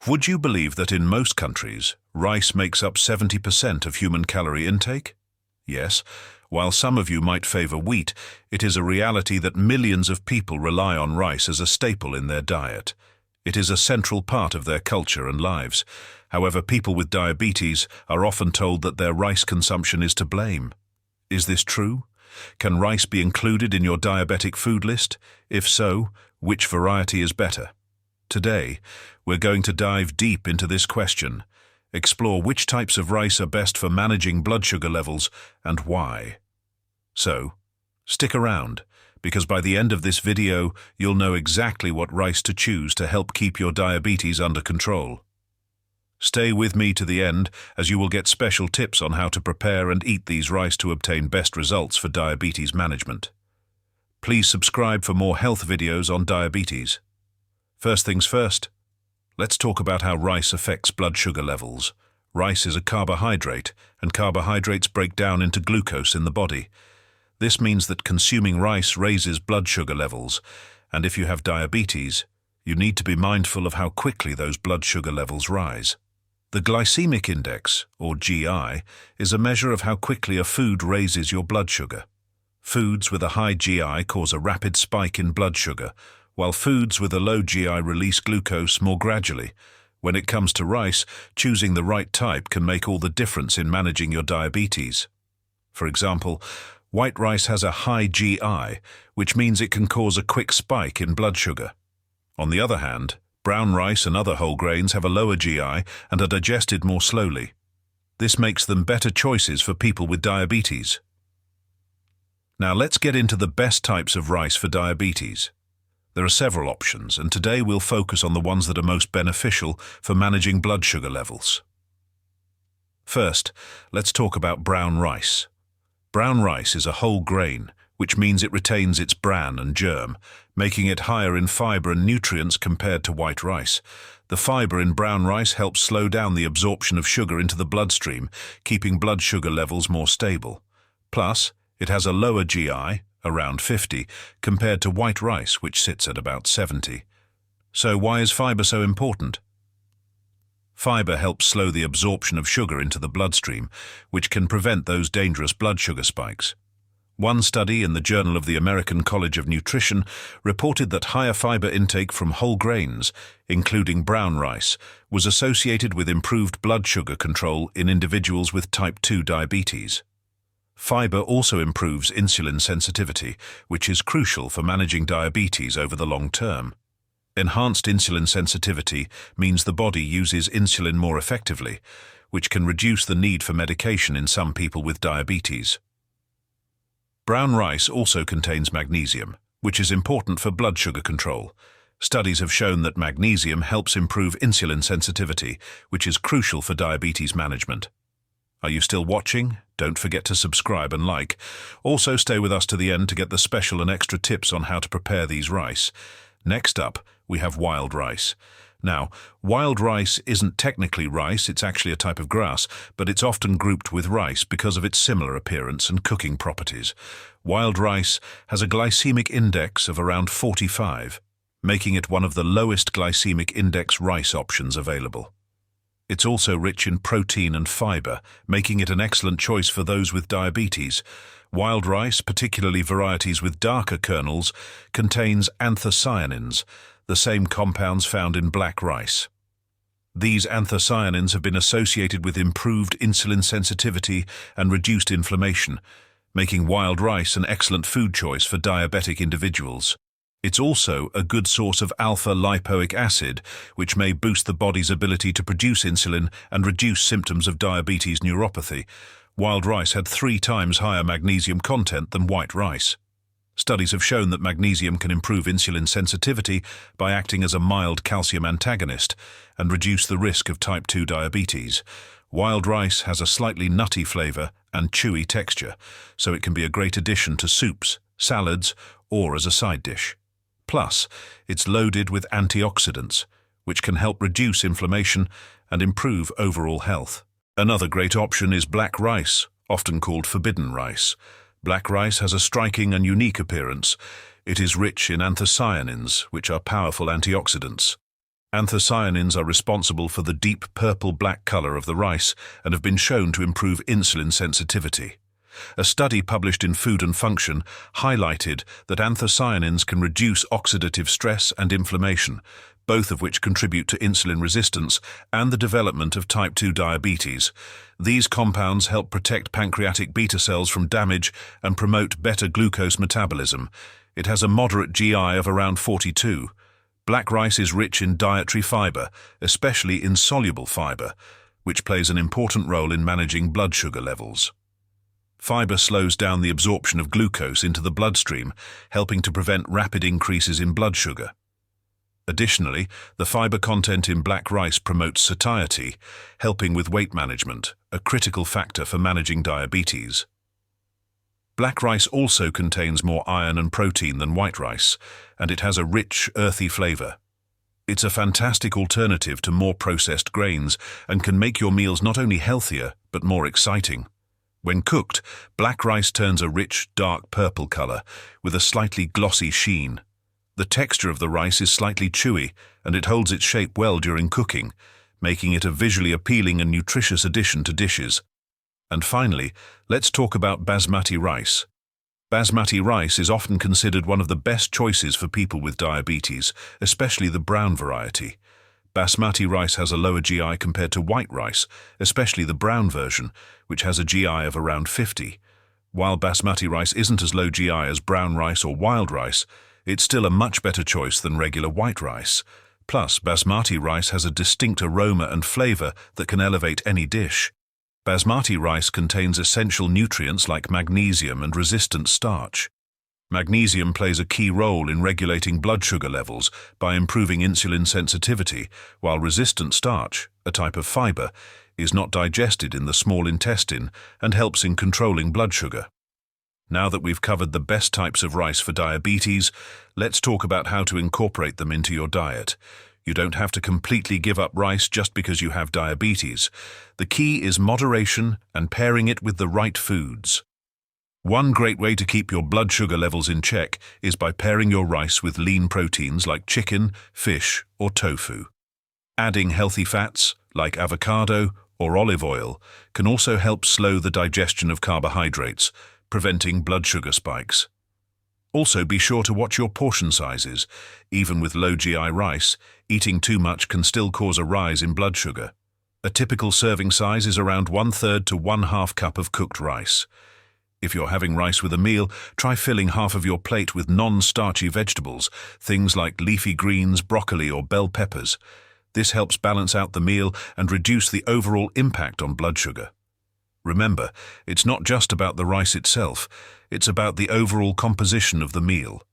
Would you believe that in most countries, rice makes up 70% of human calorie intake? Yes, while some of you might favor wheat, it is a reality that millions of people rely on rice as a staple in their diet. It is a central part of their culture and lives. However, people with diabetes are often told that their rice consumption is to blame. Is this true? Can rice be included in your diabetic food list? If so, which variety is better? Today, we're going to dive deep into this question, explore which types of rice are best for managing blood sugar levels and why. So, stick around, because by the end of this video, you'll know exactly what rice to choose to help keep your diabetes under control. Stay with me to the end, as you will get special tips on how to prepare and eat these rice to obtain best results for diabetes management. Please subscribe for more health videos on diabetes. First things first, let's talk about how rice affects blood sugar levels. Rice is a carbohydrate, and carbohydrates break down into glucose in the body. This means that consuming rice raises blood sugar levels, and if you have diabetes, you need to be mindful of how quickly those blood sugar levels rise. The glycemic index, or GI, is a measure of how quickly a food raises your blood sugar. Foods with a high GI cause a rapid spike in blood sugar, while foods with a low GI release glucose more gradually. When it comes to rice, choosing the right type can make all the difference in managing your diabetes. For example, white rice has a high GI, which means it can cause a quick spike in blood sugar. On the other hand, brown rice and other whole grains have a lower GI and are digested more slowly. This makes them better choices for people with diabetes. Now let's get into the best types of rice for diabetes. There are several options, and today we'll focus on the ones that are most beneficial for managing blood sugar levels. First, let's talk about brown rice. Brown rice is a whole grain, which means it retains its bran and germ, making it higher in fiber and nutrients compared to white rice. The fiber in brown rice helps slow down the absorption of sugar into the bloodstream, keeping blood sugar levels more stable. Plus, it has a lower GI, around 50, compared to white rice, which sits at about 70. So why is fiber so important? Fiber helps slow the absorption of sugar into the bloodstream, which can prevent those dangerous blood sugar spikes. One study in the Journal of the American College of Nutrition reported that higher fiber intake from whole grains, including brown rice, was associated with improved blood sugar control in individuals with type 2 diabetes. Fiber also improves insulin sensitivity, which is crucial for managing diabetes over the long term. Enhanced insulin sensitivity means the body uses insulin more effectively, which can reduce the need for medication in some people with diabetes. Brown rice also contains magnesium, which is important for blood sugar control. Studies have shown that magnesium helps improve insulin sensitivity, which is crucial for diabetes management. Are you still watching? Don't forget to subscribe and like. Also, stay with us to the end to get the special and extra tips on how to prepare these rice. Next up, we have wild rice. Now, wild rice isn't technically rice, it's actually a type of grass, but it's often grouped with rice because of its similar appearance and cooking properties. Wild rice has a glycemic index of around 45, making it one of the lowest glycemic index rice options available. It's also rich in protein and fiber, making it an excellent choice for those with diabetes. Wild rice, particularly varieties with darker kernels, contains anthocyanins, the same compounds found in black rice. These anthocyanins have been associated with improved insulin sensitivity and reduced inflammation, making wild rice an excellent food choice for diabetic individuals. It's also a good source of alpha-lipoic acid, which may boost the body's ability to produce insulin and reduce symptoms of diabetes neuropathy. Wild rice had 3 times higher magnesium content than white rice. Studies have shown that magnesium can improve insulin sensitivity by acting as a mild calcium antagonist and reduce the risk of type 2 diabetes. Wild rice has a slightly nutty flavor and chewy texture, so it can be a great addition to soups, salads, or as a side dish. Plus, it's loaded with antioxidants, which can help reduce inflammation and improve overall health. Another great option is black rice, often called forbidden rice. Black rice has a striking and unique appearance. It is rich in anthocyanins, which are powerful antioxidants. Anthocyanins are responsible for the deep purple-black color of the rice and have been shown to improve insulin sensitivity. A study published in Food and Function highlighted that anthocyanins can reduce oxidative stress and inflammation, both of which contribute to insulin resistance and the development of type 2 diabetes. These compounds help protect pancreatic beta cells from damage and promote better glucose metabolism. It has a moderate GI of around 42. Black rice is rich in dietary fiber, especially insoluble fiber, which plays an important role in managing blood sugar levels. Fiber slows down the absorption of glucose into the bloodstream, helping to prevent rapid increases in blood sugar. Additionally, the fiber content in black rice promotes satiety, helping with weight management, a critical factor for managing diabetes. Black rice also contains more iron and protein than white rice, and it has a rich, earthy flavor. It's a fantastic alternative to more processed grains and can make your meals not only healthier, but more exciting. When cooked, black rice turns a rich, dark purple color with a slightly glossy sheen. The texture of the rice is slightly chewy, and it holds its shape well during cooking, making it a visually appealing and nutritious addition to dishes. And finally, let's talk about basmati rice. Basmati rice is often considered one of the best choices for people with diabetes, especially the brown variety. Basmati rice has a lower GI compared to white rice, especially the brown version, which has a GI of around 50. While basmati rice isn't as low GI as brown rice or wild rice, it's still a much better choice than regular white rice. Plus, basmati rice has a distinct aroma and flavor that can elevate any dish. Basmati rice contains essential nutrients like magnesium and resistant starch. Magnesium plays a key role in regulating blood sugar levels by improving insulin sensitivity, while resistant starch, a type of fiber, is not digested in the small intestine and helps in controlling blood sugar. Now that we've covered the best types of rice for diabetes, let's talk about how to incorporate them into your diet. You don't have to completely give up rice just because you have diabetes. The key is moderation and pairing it with the right foods. One great way to keep your blood sugar levels in check is by pairing your rice with lean proteins like chicken, fish, or tofu. Adding healthy fats like avocado or olive oil can also help slow the digestion of carbohydrates, preventing blood sugar spikes. Also, be sure to watch your portion sizes. Even with low GI rice, eating too much can still cause a rise in blood sugar. A typical serving size is around 1/3 to 1/2 cup of cooked rice. If you're having rice with a meal, try filling half of your plate with non-starchy vegetables, things like leafy greens, broccoli, or bell peppers. This helps balance out the meal and reduce the overall impact on blood sugar. Remember, it's not just about the rice itself, it's about the overall composition of the meal.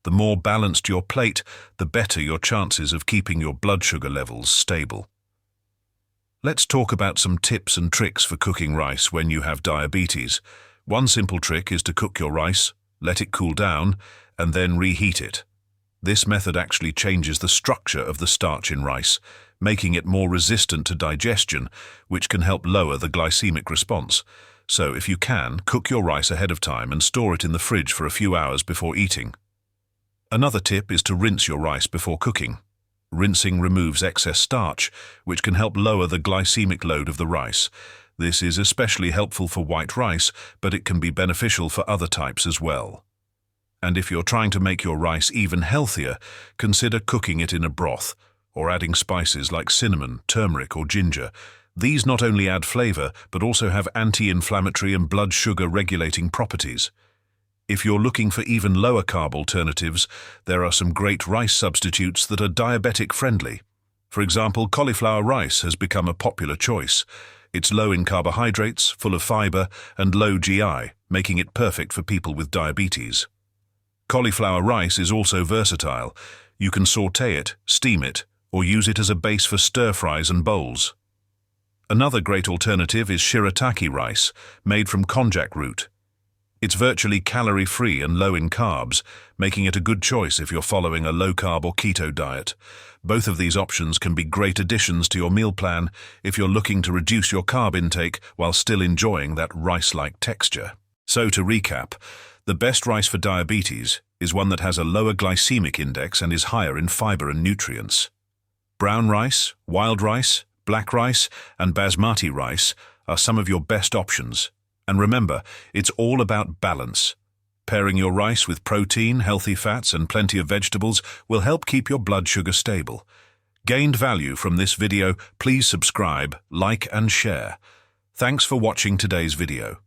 The more balanced your plate, the better your chances of keeping your blood sugar levels stable. Let's talk about some tips and tricks for cooking rice when you have diabetes. One simple trick is to cook your rice, let it cool down, and then reheat it. This method actually changes the structure of the starch in rice, making it more resistant to digestion, which can help lower the glycemic response. So if you can, cook your rice ahead of time and store it in the fridge for a few hours before eating. Another tip is to rinse your rice before cooking. Rinsing removes excess starch, which can help lower the glycemic load of the rice. This is especially helpful for white rice, but it can be beneficial for other types as well. And if you're trying to make your rice even healthier, consider cooking it in a broth, or adding spices like cinnamon, turmeric, or ginger. These not only add flavor, but also have anti-inflammatory and blood sugar regulating properties. If you're looking for even lower carb alternatives, there are some great rice substitutes that are diabetic-friendly. For example, cauliflower rice has become a popular choice. It's low in carbohydrates, full of fiber, and low GI, making it perfect for people with diabetes. Cauliflower rice is also versatile. You can sauté it, steam it, or use it as a base for stir-fries and bowls. Another great alternative is shirataki rice, made from konjac root. It's virtually calorie-free and low in carbs, making it a good choice if you're following a low-carb or keto diet. Both of these options can be great additions to your meal plan if you're looking to reduce your carb intake while still enjoying that rice-like texture. So to recap, the best rice for diabetes is one that has a lower glycemic index and is higher in fiber and nutrients. Brown rice, wild rice, black rice, and basmati rice are some of your best options. And remember, it's all about balance. Pairing your rice with protein, healthy fats, and plenty of vegetables will help keep your blood sugar stable. Gained value from this video? Please subscribe, like, and share. Thanks for watching today's video.